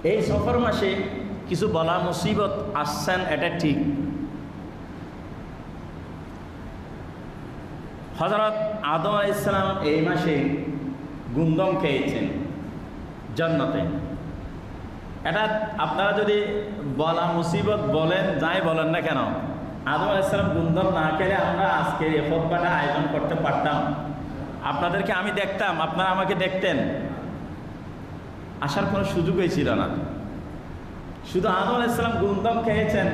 এই সফর মাসে কিছু বলা মুসিবত আসছেন, এটা ঠিক। হযরত আদম আলাইহিস সালাম এই মাসে গুন্দম খেয়েছেন জান্নাতে। এটা আপনারা যদি বলা মুসিবত বলেন, যাই বলেন না কেন, আদম আলাইহিস সালাম গুন্দম না খেলে আমরা আজকে এই খুতবাটা আয়োজন করতে পারতাম? আপনাদেরকে আমি দেখতাম, আপনারা আমাকে দেখতেন? আসার কোনো সুযোগই ছিল না। শুধু আদম আলাইহিস সালাম গুন্দম খেয়েছেন,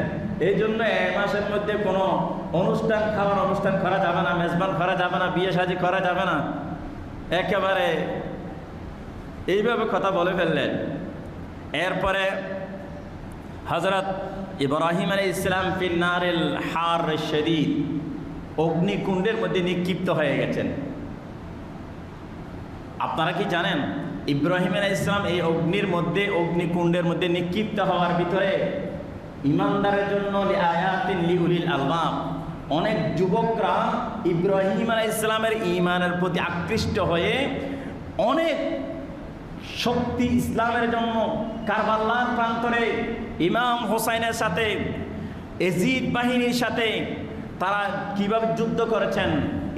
এই জন্য এই মাসের মধ্যে কোনো অনুষ্ঠান, খাওয়ার অনুষ্ঠান করা যাবে না, মেজবান করা যাবে না, বিয়ে শাদী করা যাবে না। একেবারে এইভাবে কথা বলে ফেললেন। এরপরে হযরত ইব্রাহিম আলাইহিস সালাম ফিন্নারিল হার শাদীদ, অগ্নিকুণ্ডের মধ্যে নিক্ষিপ্ত হয়ে গেছেন। আপনারা কি জানেন ইব্রাহিম আলাইহিস সালাম এই অগ্নিকুণ্ডের মধ্যে নিক্ষিপ্ত হওয়ার ভিতরে ঈমানদারের জন্য লিআয়াতিন লিউলিল আলবাব, অনেক যুবকরা ইব্রাহিম আলাইহিস সালামের ঈমানের প্রতি আকৃষ্ট হয়ে অনেক শক্তি ইসলামের জন্য কারবালার প্রান্তরে ইমাম হোসাইনের সাথে, এজিদ বাহিনীর সাথে তারা কিভাবে যুদ্ধ করেছেন,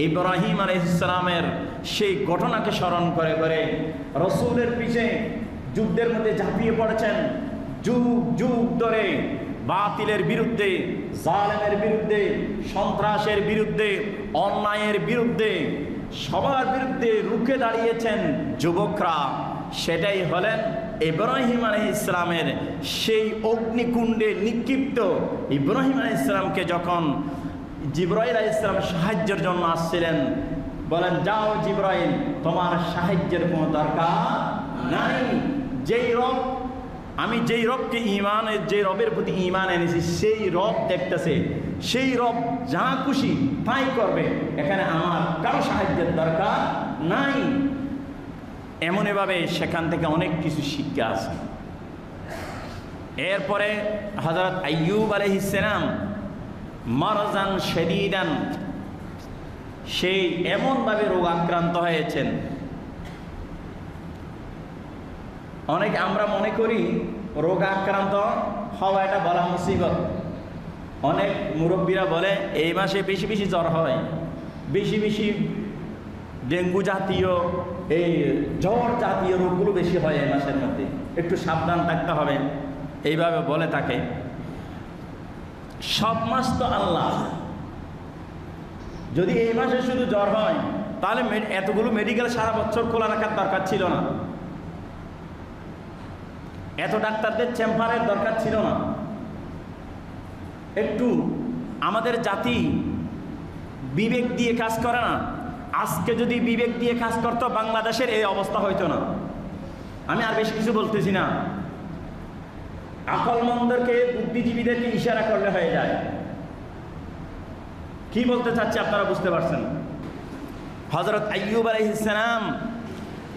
ইব্রাহিম আলাইহিস সালামের সেই ঘটনাকে স্মরণ করে করে রসুলের পিছে যুদ্ধের মধ্যে ঝাঁপিয়ে পড়েছেন। যুগ যুগ ধরে বাতিলের বিরুদ্ধে, জালেমের বিরুদ্ধে, সন্ত্রাসের বিরুদ্ধে, অন্যায়ের বিরুদ্ধে, সবার বিরুদ্ধে রুখে দাঁড়িয়েছেন যুবকরা। সেটাই হলেন ইব্রাহিম আলাইহিস সালামের সেই অগ্নিকুণ্ডে নিক্ষিপ্ত ইব্রাহিম আলাইহিস সালামকে যখন জিবরাইল আলাইহিস সালাম সাহায্যের জন্য আসছিলেন, বলেন, যাও জিবরাইল, তোমার সাহায্যের কোনো দরকার নাই। আমি যেই রবকে ঈমানের, যে রবের প্রতি ঈমান এনেছি, সেই রব দেখতেছে, সেই রব যা খুশি তাই করবে, এখানে আমার কারো সাহায্যের দরকার নাই। এমনভাবে সেখান থেকে অনেক কিছু শিক্ষা আছে। এরপরে হযরত আইয়ুব আলাইহিস সালাম মারজান শাদীদান, সেই এমনভাবে রোগ আক্রান্ত হয়েছেন। আমরা মনে করি রোগ আক্রান্ত হওয়া এটা বলা মুসিবত। অনেক মুরব্বীরা বলে এই মাসে বেশি বেশি জ্বর হয়, বেশি বেশি ডেঙ্গু জাতীয়, এই জ্বর জাতীয় রোগগুলো বেশি হয় এই মাসের মধ্যে, একটু সাবধান থাকতে হবে, এইভাবে বলে থাকে। সব মাস তো আল্লাহ, যদি এই মাসে শুধু জ্বর হয় তাহলে এতগুলো মেডিকেল সারা বছর খোলা রাখার দরকার ছিল না, এত ডাক্তারদের চেম্বারের দরকার ছিল না। একটু আমাদের জাতি বিবেক দিয়ে কাজ করে না। আজকে যদি বিবেক দিয়ে কাজ করতো বাংলাদেশের এই অবস্থা হইতো না। আমি আর বেশি কিছু বলতেছি না, আকলমন্দকে, বুদ্ধিজীবীদেরকে ইশারা করলে হয়ে যায়। কি বলতে চাচ্ছি আপনারা বুঝতে পারছেন? হযরত আইয়ুব আলাইহিস সালাম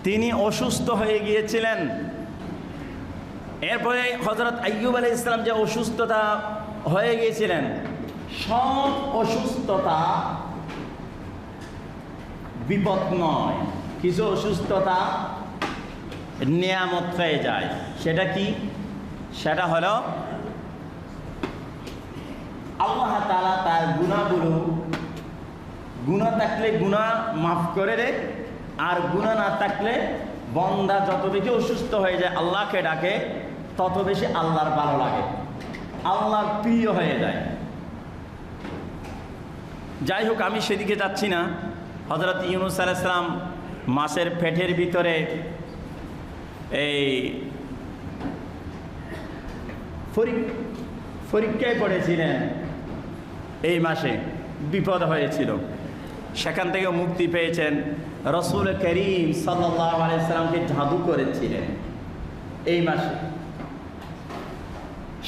তিনি অসুস্থ হয়ে গিয়েছিলেন। এরপরে হযরত আইয়ুব আলাইহিস সালাম যে অসুস্থতা হয়ে গিয়েছিলেন, সব অসুস্থতা বিপদ নয়, কিছু অসুস্থতা নিয়ামত হয়ে যায়। সেটা কি? সেটা হলো আল্লাহ তাআলা তার গুনাহগুলো, গুনাহ থাকলে গুনাহ মাফ করে দেয়, আর গুনাহ না থাকলে বান্দা যত বেশি অসুস্থ হয়ে যায়, আল্লাহকে ডাকে, তত বেশি আল্লাহর ভালো লাগে, আল্লাহর প্রিয় হয়ে যায়। যাই হোক, আমি সেদিকে যাচ্ছি না। হযরত ইউনূস আলাইহিস সালাম মাছের পেটের ভিতরে এই পরীক্ষায় পড়েছিলেন, এই মাসে বিপদ হয়েছিল, সেখান থেকে মুক্তি পেয়েছেন। রাসূল করিম সাল্লাল্লাহু আলাইহি সাল্লামকে জাদু করেছিলেন এই মাসে।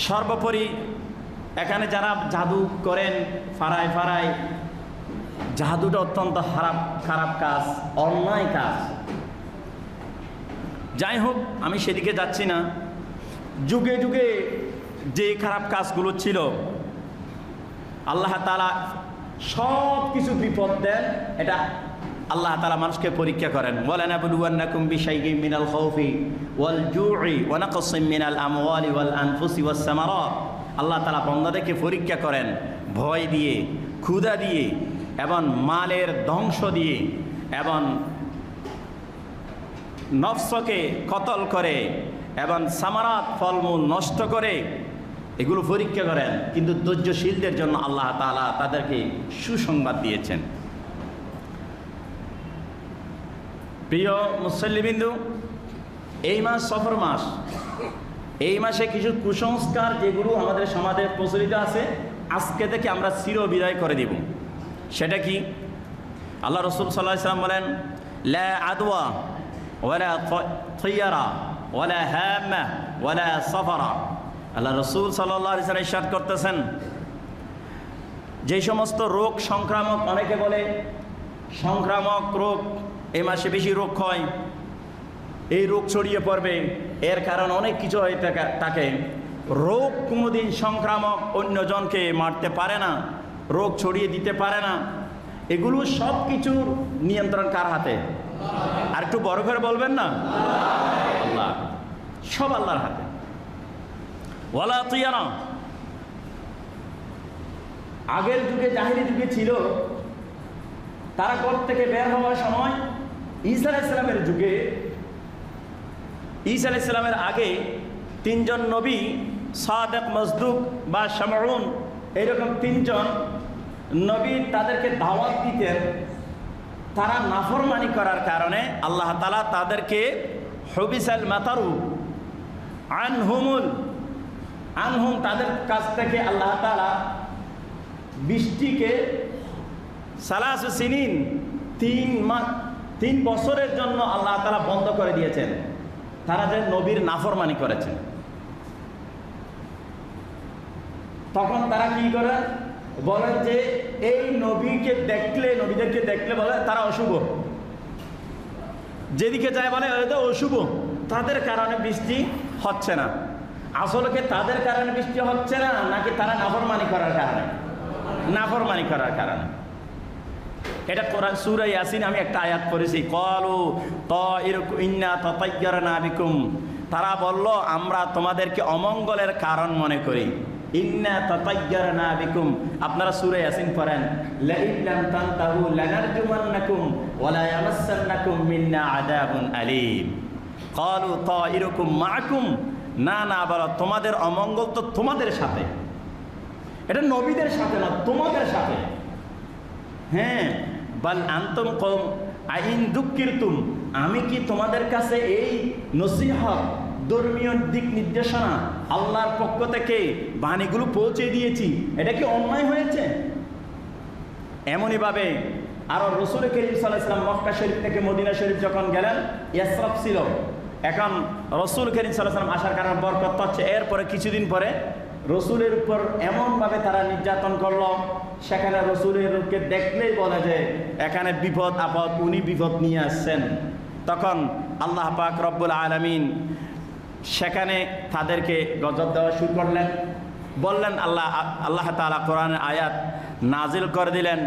সর্বোপরি এখানে যারা জাদু করেন ফারায় ফারায়, জাদুটা অত্যন্ত খারাপ কাজ, অন্যায় কাজ। যাই হোক, আমি সেদিকে যাচ্ছি না। যুগে যুগে যে খারাপ কাজগুলো ছিল, আল্লাহ তাআলা সব কিছু বিপদ দেন, এটা আল্লাহ তাআলা মানুষকে পরীক্ষা করেন। ওয়ালানাবলুওয়ান্নাকুম বিশাইইম মিনাল খাউফি ওয়াল জুই ওয়া নাকসিম মিনাল আমওয়ালি ওয়াল আনফুসি ওয়াস সামারাত। আল্লাহ তাআলা বান্দাদেরকে পরীক্ষা করেন ভয় দিয়ে, ক্ষুধা দিয়ে, এবং মালের ধ্বংস দিয়ে, এবং নফসকে কতল করে, এবং সামারাত ফলমূল নষ্ট করে, এগুলো পরীক্ষা করেন। কিন্তু ধৈর্যশীলদের জন্য আল্লাহ তাআলা তাদেরকে সুসংবাদ দিয়েছেন। প্রিয় মুসল্লিবিন্দু, এই মাস সফর মাস। এই মাসে কিছু কুসংস্কার যেগুলো আমাদের সমাজে প্রচলিত আছে, আজকে থেকে আমরা চির বিদায় করে দিব। সেটা কি? আল্লাহ রসুল সাল্লাল্লাহু আলাইহি ওয়াসাল্লাম বলেন, লা আদওয়া ওয়ালা তিয়ারা ওয়ালা হাম্মা ওয়ালা সাফারা। আল্লাহ রসুল সাল্লাল্লাহু আলাইহি ওয়াসাল্লাম ইরশাদ করতেছেন, যে সমস্ত রোগ সংক্রামক, অনেকে বলে সংক্রামক রোগ এই মাসে বেশি রোগ হয়, এই রোগ ছড়িয়ে পড়বে, এর কারণ অনেক কিছু হয়ে থাকে। রোগ কোনোদিন সংক্রামক অন্যজনকে মারতে পারে না, রোগ ছড়িয়ে দিতে পারে না। এগুলো সব কিছুর নিয়ন্ত্রণ কার হাতে? আর একটু বড় করে বলবেন না? আল্লাহ। সব আল্লাহর হাতে। ওয়ালা তিয়ারা, আগের যুগে, জাহিলি যুগে ছিল, তারা ঘর থেকে বের হওয়ার সময় ঈসা আলাইহিস সালামের যুগে, ঈসা আলাইহিস সালামের আগে তিনজন নবী, সাদেক, মসদুক বা শামউন, এইরকম তিনজন নবী তাদেরকে দাওয়াত দিতেন। তারা নাফরমানি করার কারণে আল্লাহ তাআলা তাদেরকে হুবিসাল মাতারু আনহুম, তাদের কাছ থেকে আল্লাহ তাআলা বৃষ্টিকে সালাসু সিনিন, 3 বছরের জন্য আল্লাহ তাআলা বন্ধ করে দিয়েছেন। তারা যে নবীর নাফরমানি করেছেন, তখন তারা কি করে? বলেন যে এই নবীদেরকে দেখলে বলে তারা অশুভ, যেদিকে যায় বলে এটা অশুভ, তাদের কারণে বৃষ্টি হচ্ছে না। আসলে কি তাদের কারণে বৃষ্টি হচ্ছে না, নাকি তারা নাফরমানি করার কারণে? নাফরমানি করার কারণে। এটা কোরআন সূরা ইয়াসিন আমি একটা আয়াত পড়েছি, ক্বালু তাইরুকুম ইন্না তাতায়্যারনা বিকুম। তারা বলল, আমরা তোমাদেরকে অমঙ্গলের কারণ মনে করি। ইন্না তাতায়্যারনা বিকুম, আপনারা সূরা ইয়াসিন পড়েন, লা ইন লাম তানতাহু লানারজুমান্নাকুম ওয়া লা ইয়ামাসসান্নাকুম মিন্না আযাবুন আলীম। ক্বালু তাইরুকুম মাআকুম, না না, বলো তোমাদের অমঙ্গল তো তোমাদের সাথে, এটা নবীদের সাথে না, তোমাদের সাথে। হ্যাঁ, বাল আনতুম কওম আইন দুক্কিরতুম, আমি কি তোমাদের কাছে এই নসিহত, ধর্মীয় দিক নির্দেশনা আল্লাহর পক্ষ থেকে বাণীগুলো পৌঁছে দিয়েছি, এটা কি অন্যায় হয়েছে? এমনইভাবে আরও রাসূল করিম সাল্লাল্লাহু আলাইহি ওয়াসাল্লাম মক্কা শরীফ থেকে মদিনা শরীফ যখন গেলেন, ইসরাফ ছিল। এখন রাসূল করিম সাল্লাল্লাহু আলাইহি ওয়াসাল্লাম আসার কারণে বরকত হচ্ছে। এরপরে কিছুদিন পরে রসুলের উপর এমনভাবে তারা নির্যাতন করলো, সেখানে রসুলেরকে দেখলেই বলে যে এখানে বিপদ আপদ, উনি বিপদ নিয়ে আসছেন। তখন আল্লাহ পাক রব্বুল আলামিন সেখানে তাদেরকে গজব দেওয়া শুরু করলেন। বললেন, আল্লাহ তাআলা কোরআনের আয়াত নাজিল করে দিলেন,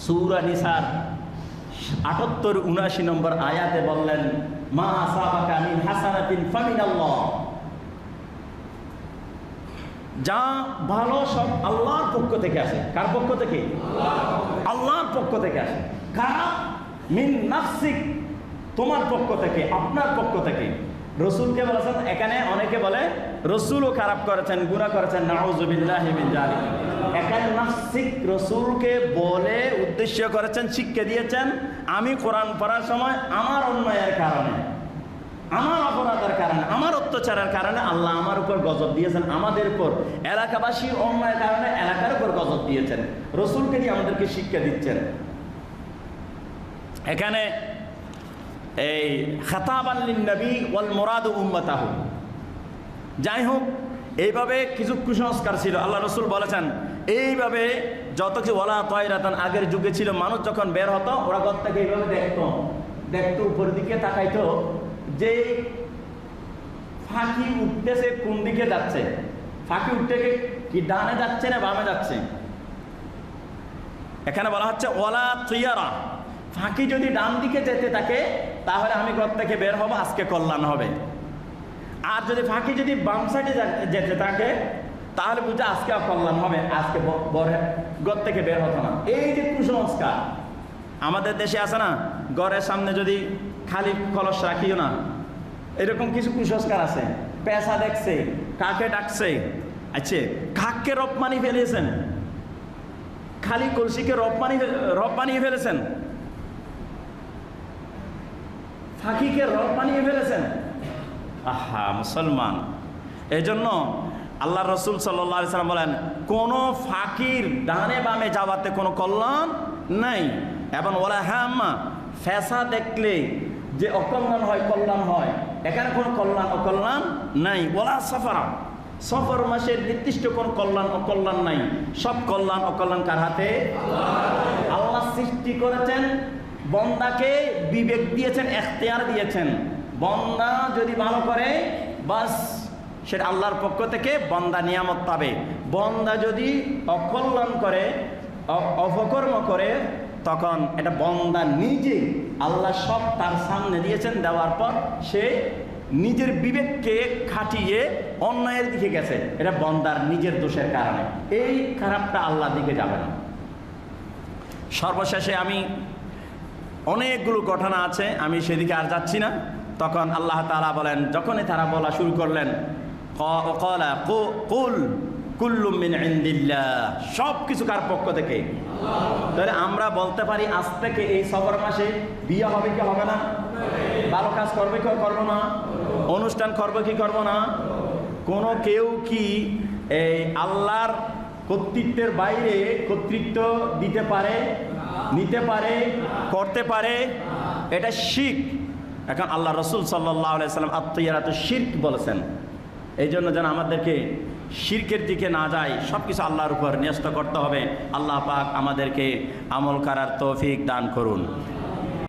সূরা নিসার 78-79 নম্বর আয়াতে বললেন, মা আসাবাকা মিন হাসানাতিন ফামিনাল্লাহ, যা ভালো সব আল্লাহর পক্ষ থেকে আসে। কার পক্ষ থেকে? আল্লাহর পক্ষ থেকে আসে। কারা? মিন নাফসিক, তোমার পক্ষ থেকে, আপনার পক্ষ থেকে। রসুলকে বলেছেন, এখানে অনেকে বলে রসুলও খারাপ করেছেন, গুনাহ করেছেন, নাউযুবিল্লাহি মিন যালিক। এখানে নাফসিক রসুলকে বলে উদ্দেশ্য করেছেন, শিক্ষা দিয়েছেন, আমি কোরআন পড়ার সময় আমার অন্যায়ের কারণে, আমার অপরাধের কারণে, আমার অত্যাচারের কারণে আল্লাহ আমার উপর গজব দিয়েছেন, আমাদের উপর এলাকাবাসীর অন্যায়ের কারণে এলাকার উপর গজব দিয়েছেন। রসুলকে দিয়ে আমাদেরকে শিক্ষা দিচ্ছেন। এখানে এই খাতাবান লিন-নবী ওয়াল মুরাদু উম্মাতাহু। যাই হোক, এইভাবে কিছু কুসংস্কার ছিল। আল্লাহ রসুল বলেছেন, এইভাবে যত কিছু ওয়ালা তায়রাতান, আগের যুগে ছিল, মানুষ যখন বের হতো ওরা ঘর থেকে এইভাবে দেখতো উপরের দিকে তাকাইতো যে ফাঁকি উঠতেছে কোন দিকে যাচ্ছে, ফাঁকি উঠতে কি ডানে যাচ্ছে না বামে যাচ্ছে। এখানে বলা হচ্ছে ওয়ালা তিয়ারা, ফাঁকি যদি ডান দিকে যেতে থাকে তাহলে আমি ঘর থেকে বের হব, আজকে কল্যাণ হবে। আর যদি ফাঁকি যদি বাম সাইডে যেতে থাকে তাহলে বুঝে আজকে কল্যাণ হবে, আজকে ঘর থেকে বের হতো না। এই যে কুসংস্কার আমাদের দেশে আছে না, ঘরের সামনে যদি খালি কলস রাখিও না, এরকম কিছু কুসংস্কার আছে। পেশা দেখছে, কাকে ডাকছে, আচ্ছা কাককে রব বানিয়ে ফেলেছেন, খালি কলসিকে রব বানিয়ে ফেলেছেন, ফাঁকিকে রব বানিয়ে ফেলেছেন। আহা মুসলমান, এই জন্য আল্লাহ রসুল সাল্লাল্লাহু আলাইহি সাল্লাম বলেন কোনো ফাঁকির ডানে বামে যাওয়াতে কোনো কল্যাণ নাই। এবং ওলা হাম্মা, ফেসা দেখলে যে অকল্যাণ হয় কল্যাণ হয়, এখানে কোনো কল্যাণ অকল্যাণ নাই। ওলা সফরা, সফর মাসের নির্দিষ্ট কোন কল্যাণ অকল্যাণ নাই, সব কল্যাণ অকল্যাণ কার হাতে? আল্লাহ সৃষ্টি করেছেন, বন্দাকে বিবেক দিয়েছেন, এখতিয়ার দিয়েছেন। বন্দা যদি ভালো করে বাস সেটা আল্লাহর পক্ষ থেকে বন্দা নিয়ামত পাবে। বন্দা যদি অকল্যাণ করে, অপকর্ম করে, তখন এটা বন্দা নিজে, আল্লাহ সব তার সামনে দিয়েছেন, দেওয়ার পর সে নিজের বিবেককে খাটিয়ে অন্যায়ের দিকে গেছে, এটা বন্দার নিজের দোষের কারণে। এই খারাপটা আল্লাহর দিকে যাবে না। সর্বশেষে আমি অনেকগুলো ঘটনা আছে, আমি সেদিকে আর যাচ্ছি না। তখন আল্লাহ তাআলা বলেন, যখনই তারা বলা শুরু করলেন, ক্বালা কুল কুল্লুম মিন ইনদিল্লাহ, সব কিছু কার পক্ষ থেকে? তাহলে আমরা বলতে পারি আজ থেকে এই সফর মাসে বিয়ে হবে কি হবে না? ভালো কাজ করবে কি করবো না? অনুষ্ঠান করবে কি করবো না? কোনো কেউ কি এই আল্লাহর কর্তৃত্বের বাইরে কর্তৃত্ব দিতে পারে, নিতে পারে, করতে পারে? এটা শিরক। এখন আল্লাহ রসুল সাল্লাল্লাহু আলাইহি সাল্লাম আত-তাইয়ারাতু শিরক বলেছেন। এই জন্য যেন আমাদেরকে শিরকের দিকে না যায়, সব কিছু আল্লাহর উপর ন্যস্ত করতে হবে। আল্লাহ পাক আমাদেরকে আমল করার তৌফিক দান করুন।